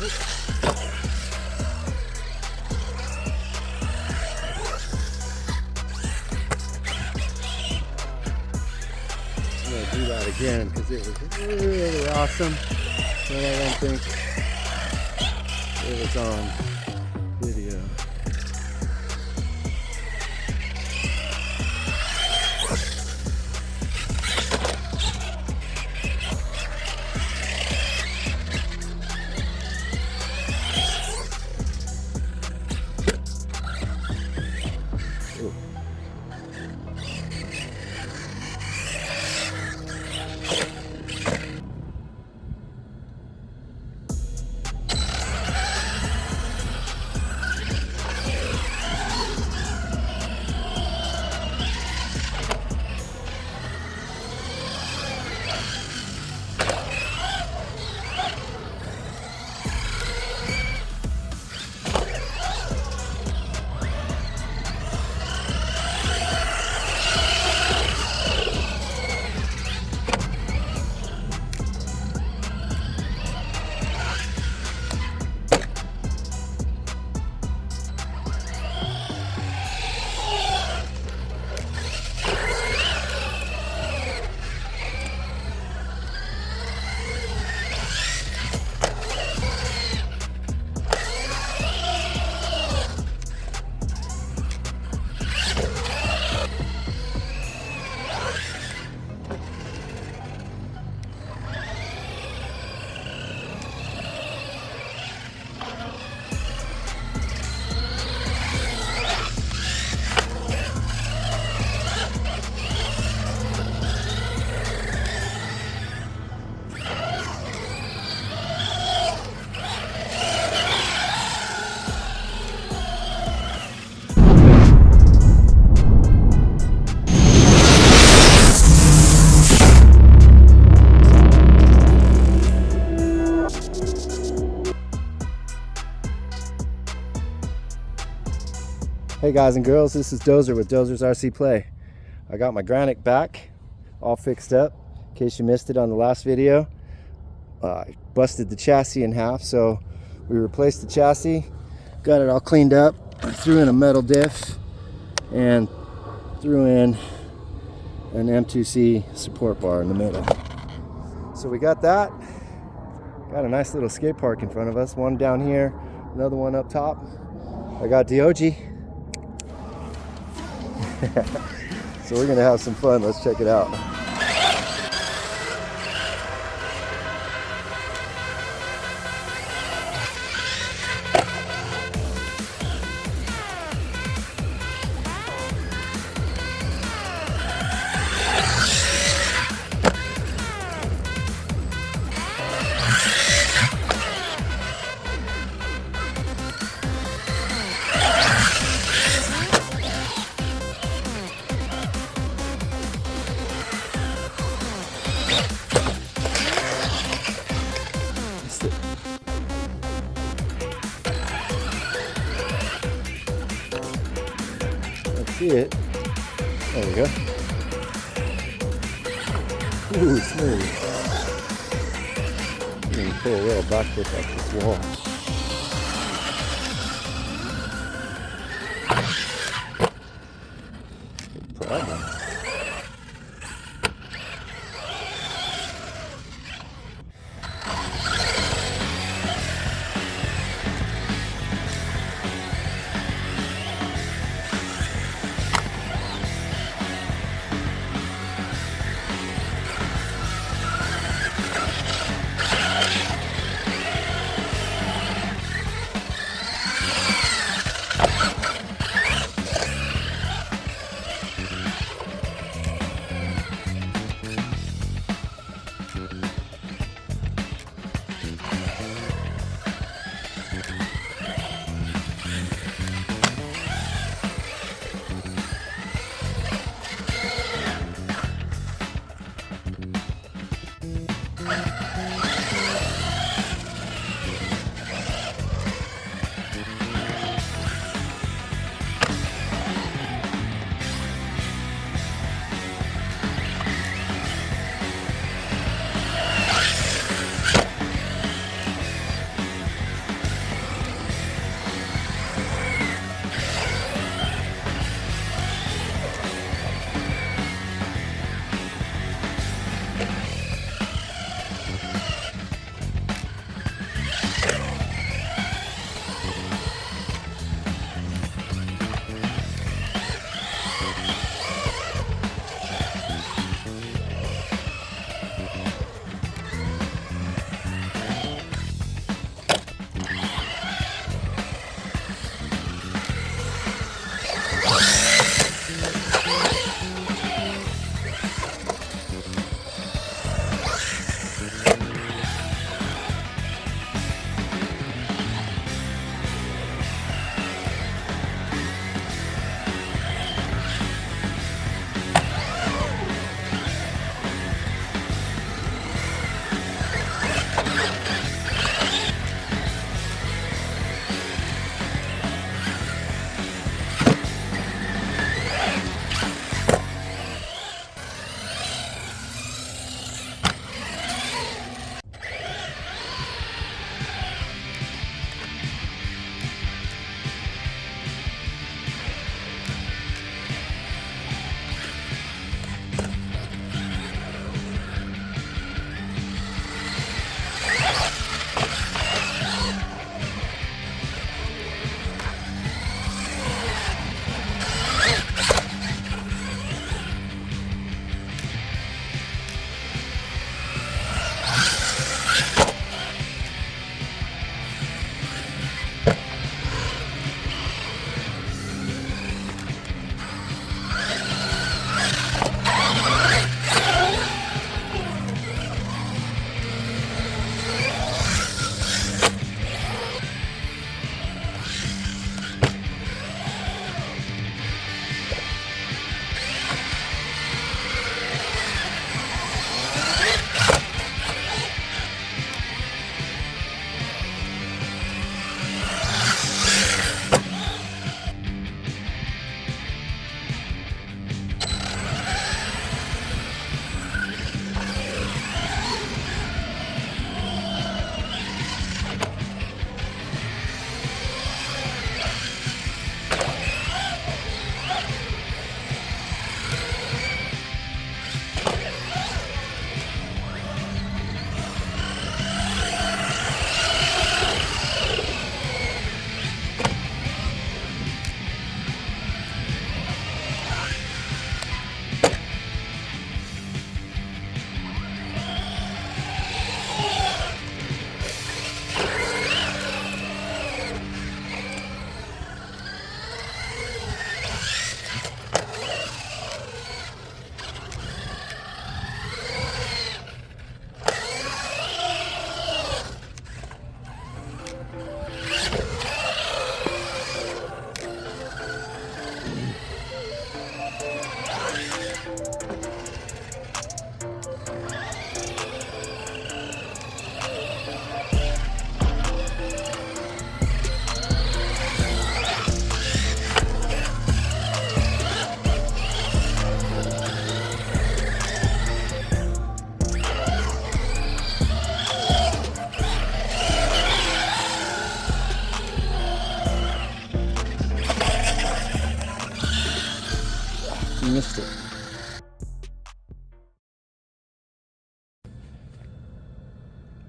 I'm gonna do that again because it was really awesome, but I don't think it was on video. Ooh. Hey guys and girls, this is Dozer with Dozer's RC Play. I got my Granic back all fixed up. In case you missed it on the last video, I busted the chassis in half, so we replaced the chassis, got it all cleaned up. I threw in a metal diff and threw in an M2C support bar in the middle. So we got that. Got a nice little skate park in front of us, one down here, another one up top. I got Dioji. So we're gonna have some fun. Let's check it out. See it. There we go. Ooh, smooth. You can pull a little backflip off this wall. Good problem.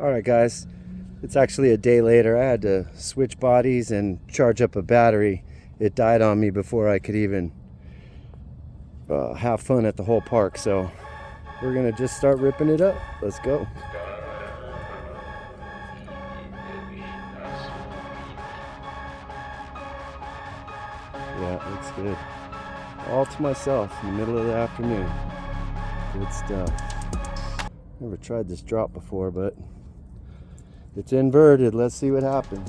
Alright guys, it's actually a day later. I had to switch bodies and charge up a battery. It died on me before I could even have fun at the whole park, so we're gonna just start ripping it up. Let's go. Yeah, it looks good. All to myself in the middle of the afternoon. Good stuff. Never tried this drop before, but it's inverted. Let's see what happens.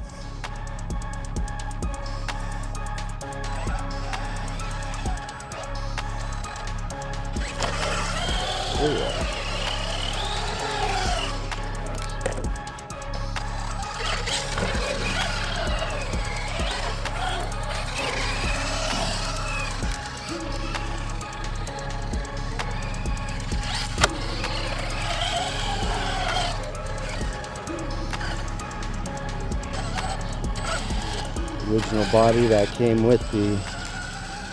Oh yeah. Original body that came with the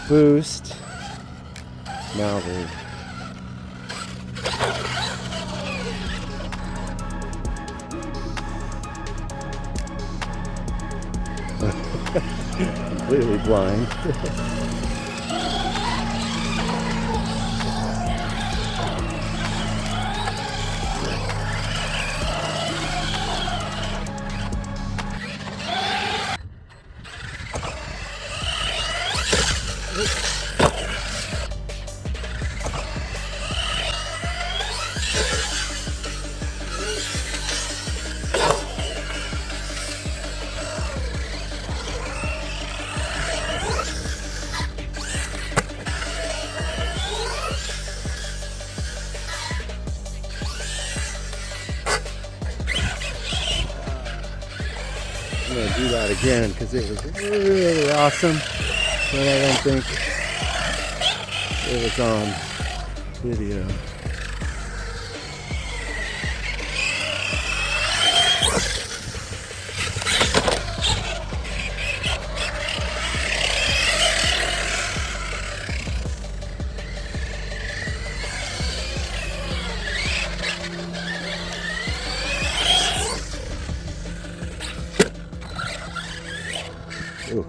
boost. Now the completely blind. I'm gonna do that again because it was really awesome, but I don't think it was on video. Ooh.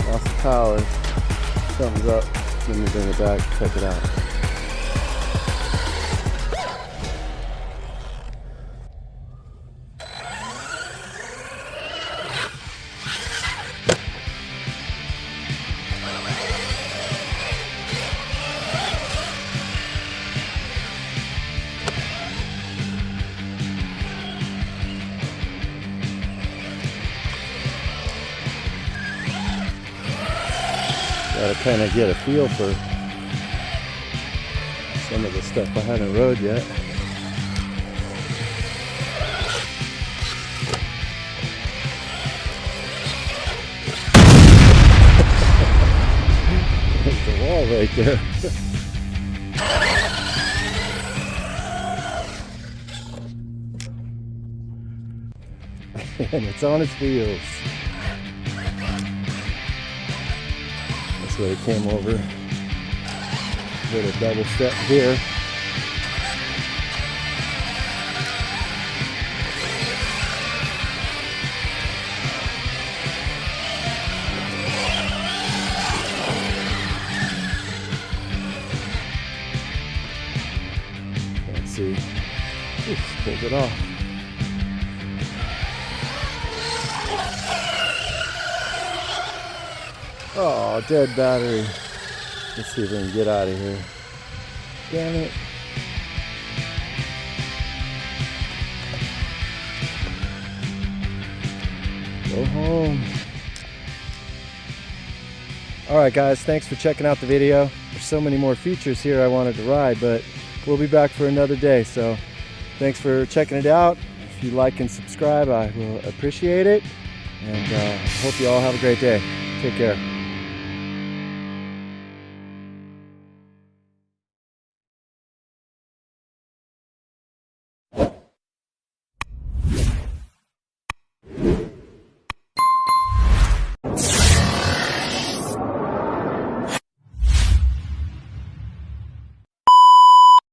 Lost the power. Something's up. Let me bring it back, check it out. Gotta kind of get a feel for some of the stuff I hadn't rode yet. There's the wall right there. And it's on its wheels. So it came over, did a double step here. Let's see. Oops, pulled it off. Oh, dead battery. Let's see if we can get out of here. Damn it. Go home. All right, guys, thanks for checking out the video. There's so many more features here I wanted to ride, but we'll be back for another day. So thanks for checking it out. If you like and subscribe, I will appreciate it. And hope you all have a great day. Take care.